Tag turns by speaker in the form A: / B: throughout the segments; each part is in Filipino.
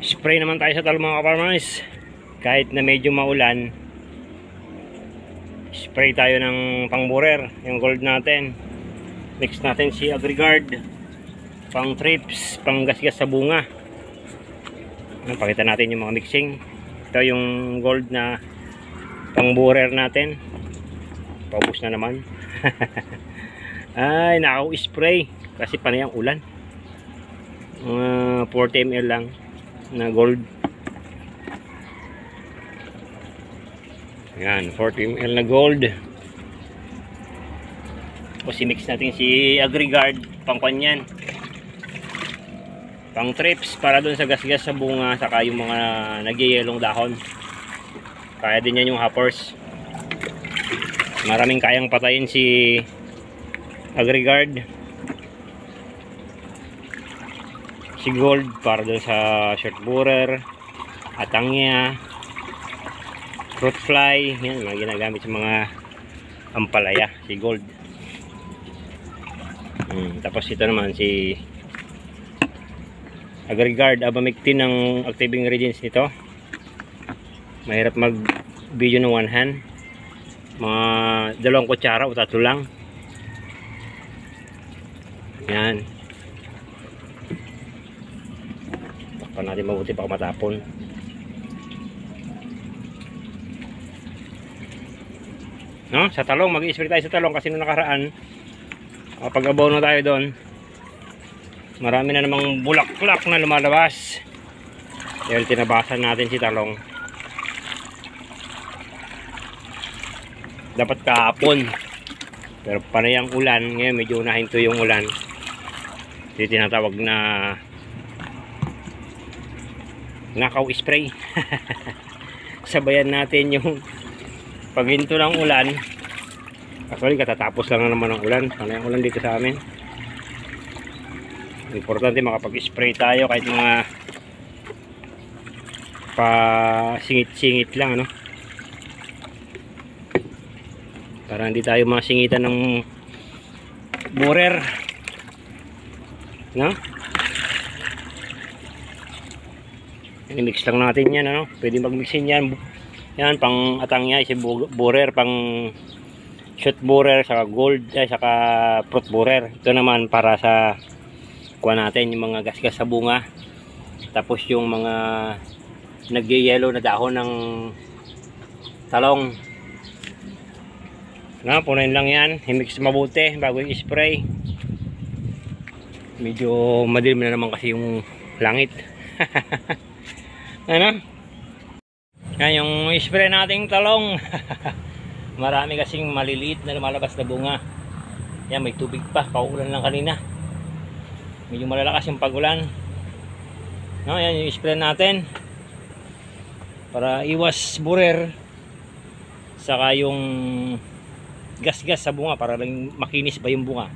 A: Spray naman tayo sa talong mga kaparmers. Kahit na medyo maulan, spray tayo ng pang-borer, yung gold natin. Mix natin si Agrigard, pang trips, pang gasgas sa bunga. Pakita natin yung mga mixing. Ito yung gold na pang-borer natin. Paubos na naman. Ay, nakaw-spray kasi panay ang ulan. 40 ml lang na gold. Yan, 40 ml na gold. Tapos i-mix natin si Agrigard, pang kanyan, pang trips, para dun sa gasgas sa bunga, saka yung mga nagyayelong dahon. Kaya din yan yung hoppers. Maraming kayang patayin si Agrigard. Si gold para dun sa short borer, atangya, fruit fly, yan mga ginagamit sa mga ampalaya, si gold. Tapos ito naman si Agrigard Abamectin ng active ingredients nito. Mahirap mag video ng one hand, mga 2 kutsara o 3 lang. Yan, takpan natin mabuti pa matapon. No, sa talong, mag-i-spray tayo sa talong kasi nung nakaraan, pag abono tayo doon, marami na namang bulaklak na lumalabas dahil tinabasan natin si talong. Dapat kahapon, pero panay ang ulan ngayon, medyo nahinto yung ulan. Ito tinatawag na nakaw spray. Sabayan natin yung paghinto ng ulan. Actually katatapos lang naman ng ulan, panay ang ulan dito sa amin. Importante makapag-spray tayo kahit mga pa-singit-singit lang, ano, para hindi tayo masingitan ng borer, no? I-mix lang natin yan, ano? Pwede mag-mixin yan. Yan, pang atangya, si borer, pang shot borer, saka gold, saka fruit borer. Ito naman para sa kuha natin yung mga gasgas sa bunga. Tapos yung mga nagyayelo na dahon ng talong. Na, punin lang yan, i-mix mabuti bago i-spray. Medyo madilim na naman kasi yung langit. Ano? Yan yung spray nating talong. Marami kasing maliliit na lumalabas na bunga. Yan, may tubig pa, kaulan lang kanina. Medyo malalakas yung pagulan. No, yan yung spray natin para iwas borer, saka yung gasgas sa bunga para lang makinis ba yung bunga.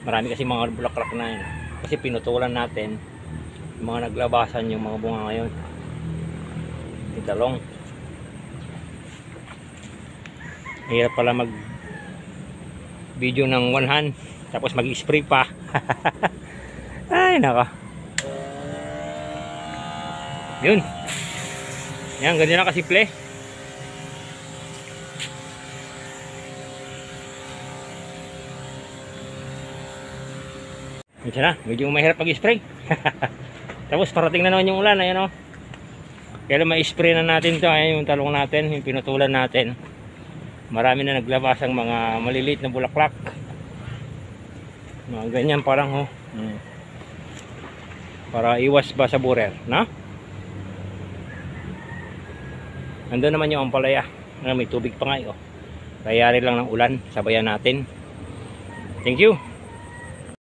A: Marami kasi mga bulaklak na yun kasi pinutulan natin yung mga naglabasan yung mga bunga ngayon. Yung talong, hirap pala mag video ng one hand tapos mag spray pa. Ay naka, yun yan, ganyan na kasimple. Yan na, medyo mahirap mag-spray. Tapos parating na naman yung ulan, ayan o. Kaya ma-spray na natin to. Ayan yung talong natin, yung pinutulan natin. Marami na naglabas ang mga maliliit na bulaklak. Mga ganyan parang oh. Para iwas ba sa borer, no? Nandun naman yung ampalaya. May tubig pa nga, oh. Kayari lang ng ulan, sabayan natin. Thank you.